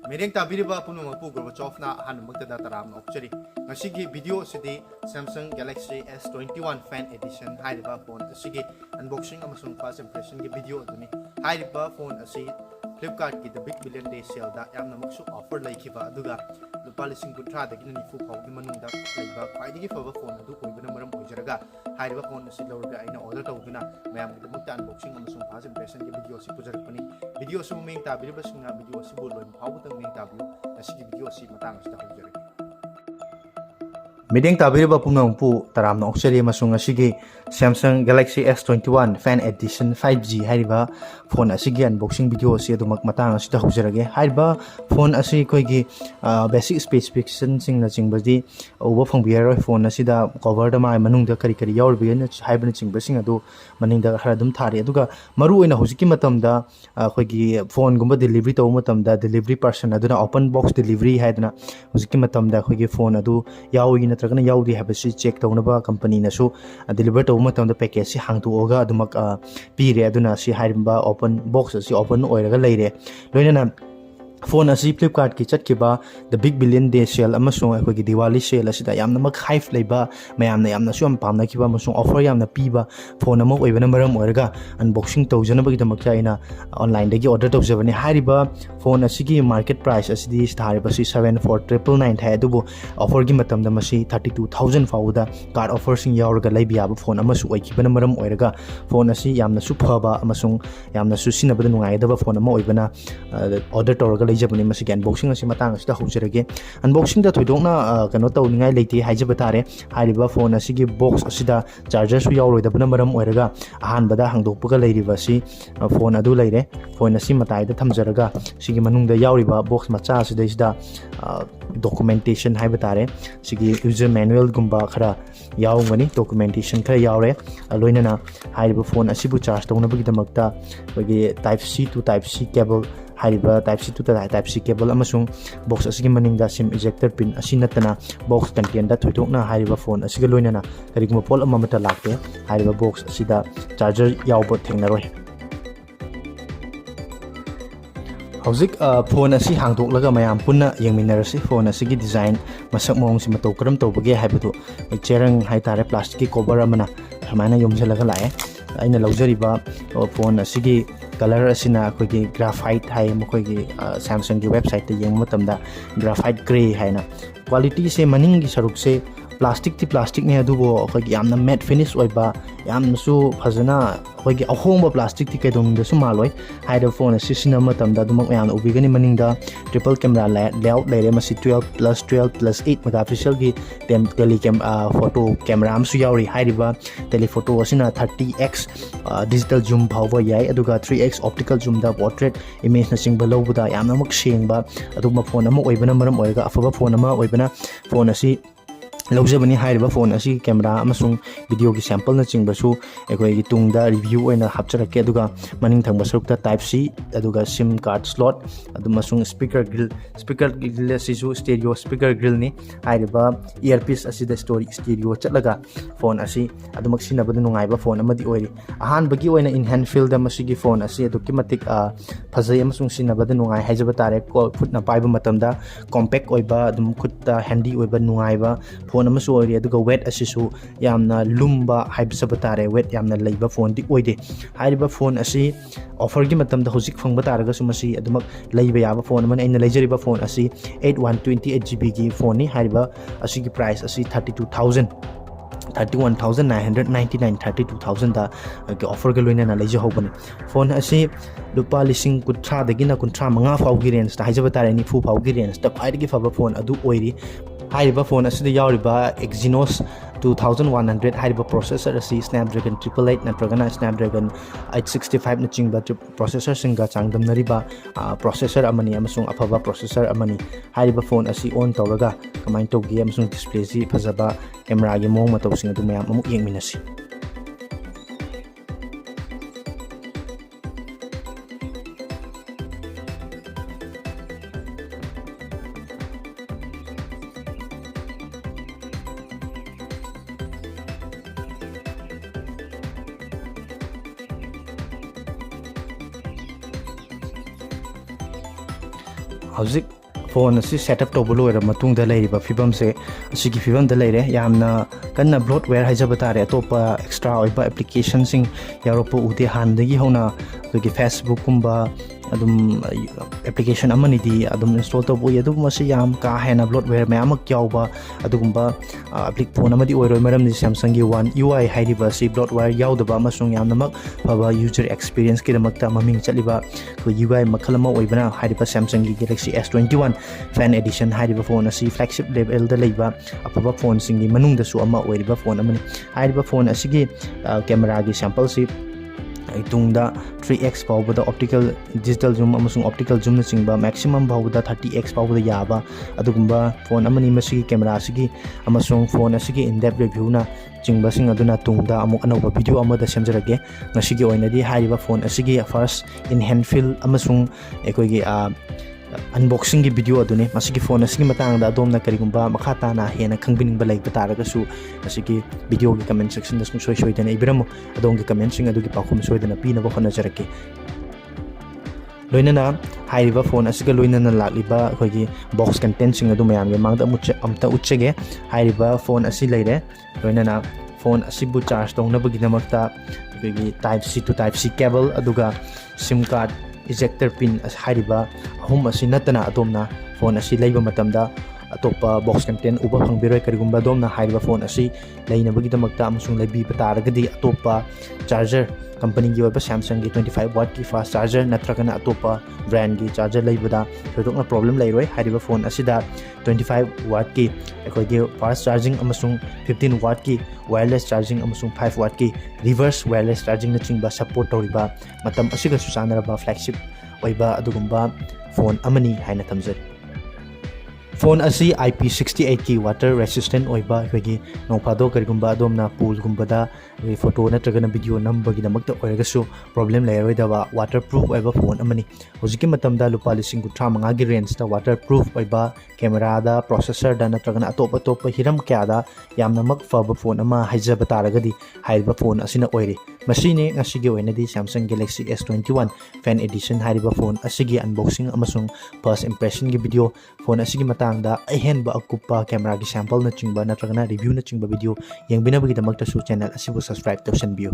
Mereng tabiriba punumapu Gorbachev na hanumagtada taram okchari. Ngasigi video sidi Samsung Galaxy S21 Fan Edition hairiba phone asigi unboxing amasung first impression gi video aduni. Hairiba phone asi Flipkart ki the Big Billion Day sale da yamna maksu offer laikhiba aduga lupa lising kutra dagina nifu phawgi manungda laiba khwaidigi faba phone adu oibana maram oijaraga hairiba phone asi lawrga aina order tawduna mayamgi damakta unboxing amasung first impression gi video si pujarakpani video su meng tabiriba singa video si bu loin phawbutang meng tabiyu asigi video si matang asida hojaraga Mideng tabiriba pumnangpu taramna okchari amasung asigi Samsung Galaxy S21 Fan Edition 5G hairiba phone asigi unboxing video si adumak matang asida hojaraga hairiba phone asi koigi basic specification singna chingbadi over phongbiyaroi phone asida cover da mai manungda kari kari yaurbiyen haibana chingbasing adu maningda khara dum thari aduga maru oina hojiki matamda koigi phone gumba delivery taw matamda delivery person aduna open box delivery haidna hojiki matamda koigi phone adu yawi natragana yaudi habasi check tawnaba company nasu deliver taw matamda package si hangtuoga adumak pire aduna si harimba open box si open oiraga leire loinana phone asi Flipkart ki chatkiba the Big Billion Day sale amasung akogi Diwali sale asida yamna mak hype leiba mayamna yamna su am pamna kiba amasung offer yamna piba phone ama oibana maram oiraga unboxing tawjana bagi damakta ina online dagi order tawjabani hariba phone asigi market price asidi stariba si 74999 thai adubu offer gi matamda masi 32000 fawda card offer sing yauraga leibiya phone amasu oikibana maram oiraga phone asi yamna su phaba amasung yamna su sinabada nungaidaba phone ama oibana order tawraga Japanese masi unboxing asi matang asida hojirage unboxing da thoidokna kano tawningai leite haijaba tare hariba phone asigi box asida charger su yawroidabna maram oiraga ahanbada hangdokpuga leiriba si phone adu leire phone asi matai da thamjaraga sigi manungda yawriba box macha asida isda documentation haiba tare sigi user manual gumba khara yawngani documentation khara yawre loinana hariba phone asibu charge tawnabagi damakta bagi type C to type C cable hariba type C to type C cable amasung box asigi maningda sim ejector pin asinatana box content da thoidokna hariba phone asiga loinana kariguma pol amamata lakte hariba box asida charger yawbo thengnaroi Hauzik phone asi hangdoklaga mayam punna yengminarasi phone asigi design masak mong si mataw karam tawbage haibadu cherang haitare plastic cover amana hamana yomjalaga lae aina lawjariba phone asigi color asina akogi graphite hai mokogi Samsung ki website te yeng matamda graphite gray haina quality se maning gi saruk se plastic ne adubo akogi yamna matte finish oiba yamna su phajana akogi ahongba plastic ti kaidong da su maloi haida phone asina matamda dumak yamna ubigani maningda triple camera layout leire masi 12+12+8 megapixel gi tele photo camera am su yauri haidiba telephoto asina 30x digital zoom phawba yai aduga 3x optical zoom da portrait image na singba lowbuda yamna mak sengba aduma phone ama oibana maram oiga afaba phone ama oibana phone asi lawjabani haiba phone asi camera amasung video gi sample na chingbasu ekoi gi tungda review oina hapcharake aduga maning thangba sarukta type C aduga sim card slot adumasung speaker grill asisu stereo speaker grill ni haiba earpiece asida story stereo chatlaga phone asi adumak sinabada nungaiba phone amadi oiri ahan bagi oina in hand field da masigi phone asi aduki matik phajai amasung sinabada nungai haijaba tare khutna paiba matamda compact oiba adum khutta handy oiba nungaiba phone amasu ori aduga weight asisu yamna lumba haibsaba tare weight yamna leiba phone di oide hariba phone asi offer gi matamda hojik phangba taraga sumasi adumak leiba yaba phone man aina leijariba phone asi 8128GB gi phone ni hariba asi gi price asi 31999 32000 da offer ga loina na leija hobani phone asi lupa lising kutra dagina kuntra manga fawgi range ta haijaba tare ni fu fawgi range ta khwaidigi faba phone adu oiri hariba phone asida yauriba Exynos 2100 hariba processor asi Snapdragon 888 natragana Snapdragon 865 na chingba processor singa changdamnariba processor amani amasung afaba processor amani hariba phone asi on tawraga kamain tawgi amasung display si phajaba camera gi mong matawsing adu mayam amuk yengminasi hauzik phone asi setup tawbu loira matungda leiriba fibam se asigi fibam da leire yamna kanna bloatware haijaba tare atopa extra oiba application sing yaropo ude handagi hona dogi Facebook kumba adum application amani di adum install tawbu yadum masi yam ka hena bloatware mayam kyauba adugumba applic phone amadi oiroi maram ni Samsung gi One UI hairiba si bloatware yaudaba masung yamnamak baba user experience ki damakta maming chaliba ko UI makhalama oibana hairiba Samsung gi Galaxy S21 fan edition hairiba phone asi flagship level da leiba apaba phone singi manung da su ama oiriba phone amani hairiba phone asigi camera gi sample si itungda 3x pawbada optical digital zoom amasung optical zoom na chingba maximum pawbada 30x pawbada yaba adugumba phone amani masi camera asigi amasung phone asigi in depth review na chingba sing aduna tungda amuk anouba video amada semjarage ngasigi oinadi hariba phone asigi first in hand feel amasung ekoigi unboxing gi video adune masigi phone asigi matangda adomna karigumba makhata na hena khangbining balai bataragasu asigi video gi comment section da soi soi dana ibiramo adom gi comment sing adugi pakhum soi dana pina ba khona jarake loinana hairiba phone asiga loinana lakliba khogi box content sing adu mayam gi mangda amta uchege hairiba phone asi leire loinana phone asibu charge tongna bagi namakta khogi type C to type C cable aduga sim card ejector pin hairiba ahum asi natana adomna phone asi leiba matamda atopa box content uba phangberoi karigumba domna hairiba phone asi leina bagi damakta amasung leibi bataragadi atopa charger company gi oba Samsung gi 25 watt ki fast charger natragana atopa brand gi charger leibada thotokna problem leiroi hairiba phone asida 25 watt ki ekoi gi fast charging amasung 15 watt ki wireless charging amasung 5 watt ki reverse wireless charging na chingba support toriba matam asiga susanaraba flagship oiba adugumba phone amani haina thamjari phone asi IP68 ki water resistant oiba khogi nongphado karigumba domna pool gumbada photo natragana video nambagi damakta oiragasu problem leiroidaba waterproof oiba phone amani hojiki matamda lupa lising 35 gi range da waterproof oiba camera da processor da natragana atop hiram kya da yamna mak faba phone ama haijaba taragadi haiba phone asina oiri masine ngasigi oinadi Samsung Galaxy S21 fan edition haiba phone asigi unboxing amasung first impression gi video phone asigi matangda ahenba akupa camera gi sample na chingba natragana review na chingba video yengbina bagi damakta su channel asibu subscribe to send view